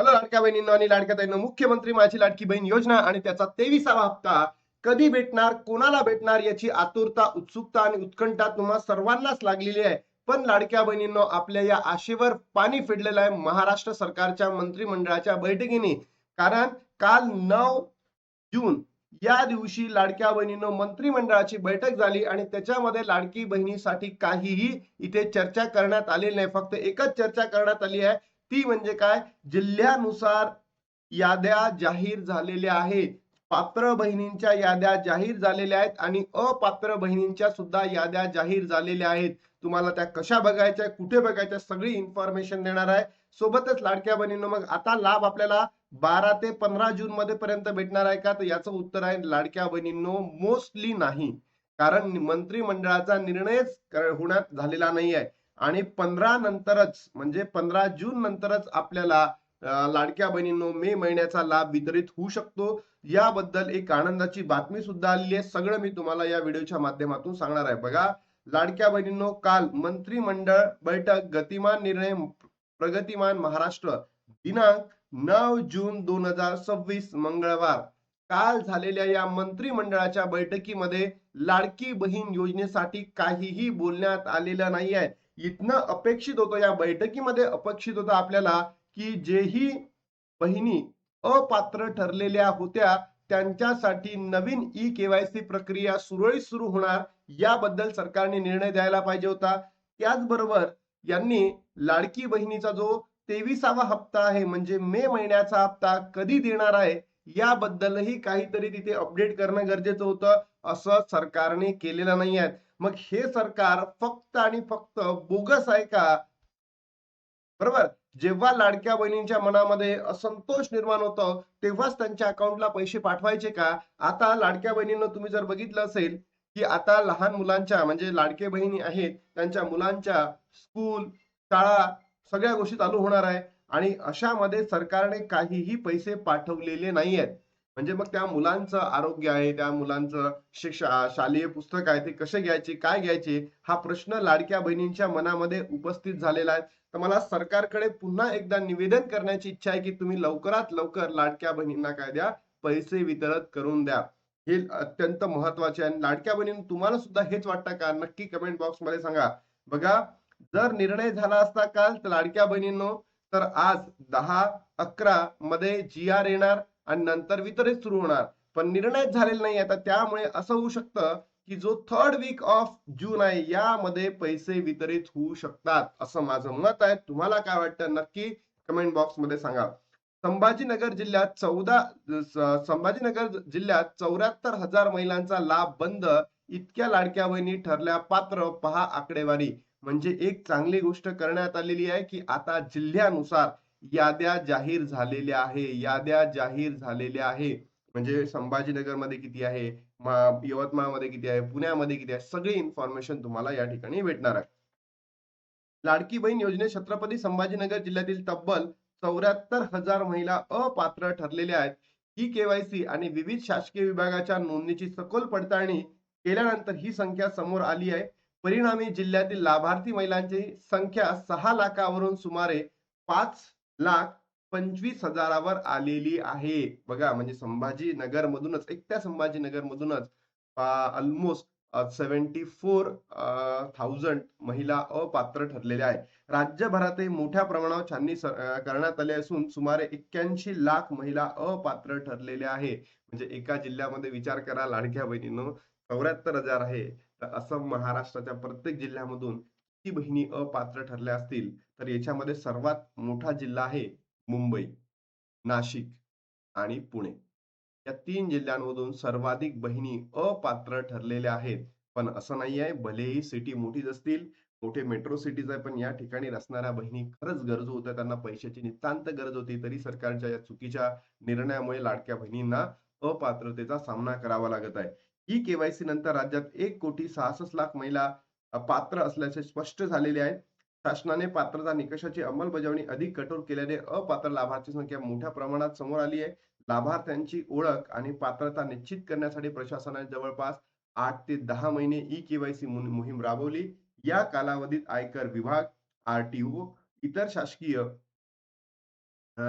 Hello लाडक्या बहिणींनो आणि लाडक्या ताईंनो, मुख्यमंत्री माझी लाडकी बहीण योजना आणि त्याचा 23वा हप्ता कधी भेटणार, कोणाला भेटणार याची आतुरता, उत्सुकता आणि उत्कंठा तुम्हा सर्वांनाच लागलेली आहे. पण लाडक्या बहिणींनो, आपल्या या आशेवर पाणी फिरलेलं आहे महाराष्ट्र सरकारच्या मंत्रिमंडळाच्या बैठकीने. कारण काल 9 जून या दिवशी लाडक्या बहिणींनो मंत्रिमंडळाची बैठक झाली आणि त्याच्यामध्ये लाडकी बहिणीसाठी काहीही इथे चर्चा करण्यात आलेली नाही. फक्त एकच चर्चा करण्यात आली आहे, ती म्हणजे काय, जिल्ह्यानुसार याद्या जाहीर झालेल्या आहेत. पात्र बहिणींच्या याद्या जाहीर झालेल्या आहेत आणि अपात्र बहिणींच्या सुद्धा याद्या जाहीर झालेल्या आहेत. तुम्हाला त्या कशा बघायच्या, कुठे बघायच्या, सगळी इन्फॉर्मेशन देणार आहे. सोबतच लाडक्या बहिणींनो, मग आता लाभ आपल्याला 12 ते 15 जून मध्ये पर्यंत भेटणार आहे का? तर याचं उत्तर आहे लाडक्या बहिणींनो, मोस्टली नाही. कारण मंत्रिमंडळाचा निर्णयच होण्यात झालेला नाही आहे आणि 15 नंतरच म्हणजे 15 जून नंतरच आपल्याला लाडक्या बहिणींनो मे महिन्याचा लाभ वितरित होऊ शकतो. याबद्दल एक आनंदाची बातमी सुद्धा आलेली आहे. सगळं मी तुम्हाला या व्हिडिओच्या माध्यमातून सांगणार आहे. बघा लाडक्या बहिणींनो, काल मंत्रिमंडळ बैठक गतिमान निर्णय प्रगतिमान महाराष्ट्र दिनांक 9 जून 2026 मंगळवार. काल झालेल्या या मंत्रिमंडळाच्या बैठकीमध्ये लाडकी बहीण योजनेसाठी काहीही बोलण्यात आलेलं नाही आहे. इथनं अपेक्षित होतं, या बैठकीमध्ये अपेक्षित होतं आपल्याला, की जेही बहिणी अपात्र ठरलेल्या होत्या त्यांच्यासाठी नवीन ई-केवायसी प्रक्रिया सुरळीत सुरू होणार याबद्दल सरकारने निर्णय द्यायला पाहिजे होता. त्याचबरोबर यांनी लाडकी बहिणीचा जो 23वा हप्ता आहे म्हणजे मे महिन्याचा हप्ता कधी देणार आहे याबद्दलही काहीतरी तिथे अपडेट करणं गरजेचं होतं. असं सरकारने केलेलं नाही आहे. मग हे सरकार फक्त आणि फक्त बोगस आहे का? बरोबर. जेव्हा लाडक्या बहिणींच्या मनामध्ये असंतोष निर्माण होतं तेव्हाच त्यांच्या अकाउंटला पैसे पाठवायचे का? आता लाडक्या बहिणींनो, तुम्ही जर बघितलं असेल की आता लहान मुलांच्या म्हणजे लाडके बहिणी आहेत त्यांच्या मुलांच्या स्कूल, शाळा सगळ्या गोष्टी चालू होणार आहे आणि अशामध्ये सरकारने काहीही पैसे पाठवलेले नाही आहेत. म्हणजे मग त्या मुलांचं आरोग्य आहे, त्या मुलांचं शालेय पुस्तक आहे ते कसे घ्यायचे, काय घ्यायचे, हा प्रश्न लाडक्या बहिणींच्या मनामध्ये उपस्थित झालेला आहे. तर मला सरकारकडे पुन्हा एकदा निवेदन करण्याची इच्छा आहे की तुम्ही लवकरात लवकर लाडक्या बहिणींना काय द्या, पैसे वितरित करून द्या. हे अत्यंत महत्वाचे आहे. लाडक्या बहिणींनो, तुम्हाला सुद्धा हेच वाटतं का? नक्की कमेंट बॉक्स मध्ये सांगा. बघा, जर निर्णय झाला असता काल तर लाडक्या बहिणींनो, तर आज 10/11 मध्ये जी-आर येणार आणि नंतर वितरित सुरू होणार. पण निर्णयच झालेला नाही. आता त्यामुळे असं होऊ शकतं की जो 3rd वीक ऑफ जून आहे यामध्ये पैसे वितरित होऊ शकतात, असं माझं मत आहे. तुम्हाला काय वाटतं नक्की कमेंट बॉक्स मध्ये सांगा. संभाजीनगर जिल्ह्यात 74,000 महिलांचा लाभ बंद, इतक्या लाडक्या बहिणी ठरल्या पात्र, पहा आकडेवारी. म्हणजे एक चांगली गोष्ट करण्यात आलेली आहे की आता जिल्ह्यानुसार याद्या जाहीर झालेल्या आहे. याद्या जाहीर झालेल्या आहे. म्हणजे संभाजीनगरमध्ये किती आहे, यवतमाळमध्ये किती आहे, पुण्यामध्ये किती आहे, सगळी इन्फॉर्मेशन तुम्हाला या ठिकाणी भेटणार आहे. लाडकी बहीण योजनेत छत्रपती संभाजीनगर जिल्ह्यातील तब्बल 74,000 महिला अपात्र ठरलेल्या आहेत. ही केवायसी आणि विविध शासकीय विभागाच्या नोंदणीची सखोल पडताळणी केल्यानंतर ही संख्या समोर आली आहे. परिणामी जिल्ह्यातील लाभार्थी महिलांची संख्या 6 लाखावरून सुमारे 5,25,000वर आलेली आहे. बघा, म्हणजे संभाजीनगर मधूनच, एकट्या संभाजीनगर मधूनच ऑलमोस्ट 74,000 महिला अपात्र ठरलेल्या आहेत. राज्यभरातही मोठ्या प्रमाणावर छाननी करण्यात आली असून सुमारे 81 लाख महिला अपात्र ठरलेल्या आहे. म्हणजे एका जिल्ह्यामध्ये विचार करा लाडक्या बहिणींनो, 74,000 आहे. तर असं महाराष्ट्राच्या प्रत्येक जिल्ह्यामधून किती बहिणी अपात्र ठरल्या असतील, तर याच्यामध्ये सर्वात मोठा जिल्हा आहे मुंबई, नाशिक आणि पुणे. या 3 जिल्ह्यांमधून सर्वाधिक बहिणी अपात्र ठरलेल्या आहेत. पण असं नाहीये, भलेही सिटी मोठीच असतील, मोठे मेट्रो सिटीज आहे, पण या ठिकाणी असणाऱ्या बहिणी खरंच गरजू होत्या, त्यांना पैशाची नितांत गरज होती, तरी सरकारच्या या चुकीच्या निर्णयामुळे लाडक्या बहिणींना अपात्रतेचा सामना करावा लागत आहे. ही केवायसी नंतर राज्यात 1,66,00,000 महिला पात्र असल्याचे स्पष्ट झालेले आहे. शासनाने पात्रता निकषाची अंमलबजावणी अधिक कठोर केल्याने अपात्र लाभार्थी संख्या मोठ्या प्रमाणात समोर आली आहे. लाभार्थ्यांची ओळख आणि पात्रता निश्चित करण्यासाठी प्रशासनाने जवळपास 8 ते 10 महिने ई-केवायसी मोहीम राबवली. या कालावधीत आयकर विभाग, आरटीओ, इतर शासकीय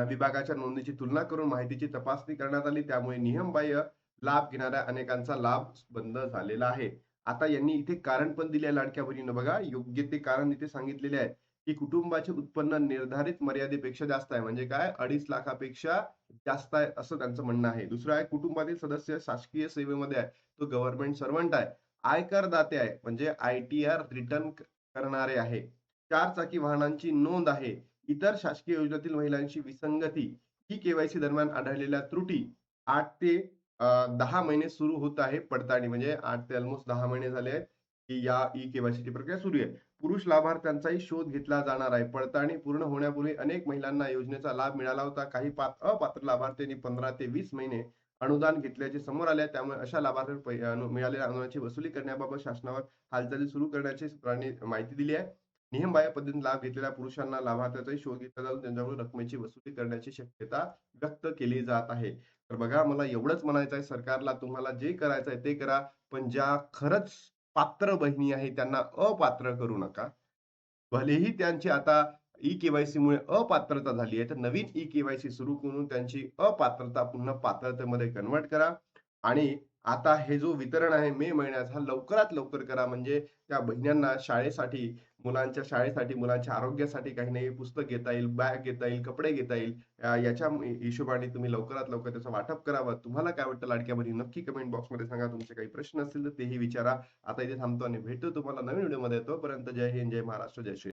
विभागाच्या नोंदीची तुलना करून माहितीची तपासणी करण्यात आली. त्यामुळे नियमबाह्य लाभ घेणाऱ्या अनेकांचा लाभ बंद झालेला आहे. आता यांनी इथे कारण पण दिले आहे लाडक्या बहिणीनं बघा. योग्य ते कारण इथे सांगितलेले आहे, की कुटुंबाचे उत्पन्न निर्धारित मर्यादेपेक्षा जास्त आहे. म्हणजे काय 2.5 लाखापेक्षा जास्त आहे असं त्यांचं म्हणणं आहे. दुसरं आहे कुटुंबातील सदस्य शासकीय सेवेमध्ये आहे. तो गव्हर्नमेंट सर्व्हंट आहे. आयकरदाते आहे म्हणजे आय-टी-आर रिटर्न करणारे आहे. 4 चाकी वाहनांची नोंद आहे. इतर शासकीय योजनेतील महिलांची विसंगती, ही के-वाय-सी दरम्यान आढळलेल्या त्रुटी 8 ते 10 महिने सुरू होत आहे पडताळणी. म्हणजे 8 ते अल्मोस्ट 10 महिने झाले आहेत, की या ई-के-वाय-सीची प्रक्रिया सुरू आहे. पुरुष लाभार्थ्यांचाही शोध घेतला जाणार आहे. पडताळणी पूर्ण होण्यापूर्वी अनेक महिलांना योजनेचा लाभ मिळाला होता. काही अपात्र लाभार्थ्यांनी 15 ते 20 महिने अनुदान घेतल्याचे समोर आले आहे. त्यामुळे अशा लाभार्थ्यांना मिळालेल्या अनुदानाची वसुली करण्याबाबत शासनावर हालचाली सुरू करण्याची माहिती दिली आहे. नियमबाह्य पद्धतीने लाभ घेतलेल्या पुरुषांना लाभार्थ्याचाही शोध घेतला जाऊन त्यांच्याकडून रकमेची वसुली करण्याची शक्यता व्यक्त केली जात आहे. तर बघा मला एवढंच म्हणायचं आहे सरकारला तुम्हाला जे करायचं आहे ते करा. पण ज्या खरंच पात्र बहिणी आहेत त्यांना अपात्र करू नका. भलेही त्यांची आता ई-के-वाय-सीमुळे अपात्रता झाली आहे, तर नवीन ई-के-वाय-सी सुरू करून त्यांची अपात्रता पुन्हा पात्रतेमध्ये कन्व्हर्ट करा आणि आता हे जो वितरण आहे मे महिन्याचा लवकरात लवकर करा. म्हणजे त्या बहिणींना शाळेसाठी, मुलांच्या शाळेसाठी, मुलांच्या आरोग्यासाठी काही नाही पुस्तक घेता येईल, बॅग घेता येईल, कपडे घेता येईल. याच्या हिशोबाने तुम्ही लवकरात लवकर त्याचं वाटप करावं. तुम्हाला काय वाटतं लाडक्या बहिणी? नक्की कमेंट बॉक्समध्ये सांगा. तुमचे काही प्रश्न असतील तर तेही विचारा. आता इथे थांबतो आणि भेटतो तुम्हाला नवीन व्हिडिओमध्ये. तोपर्यंत जय हिंद, जय महाराष्ट्र, जय श्री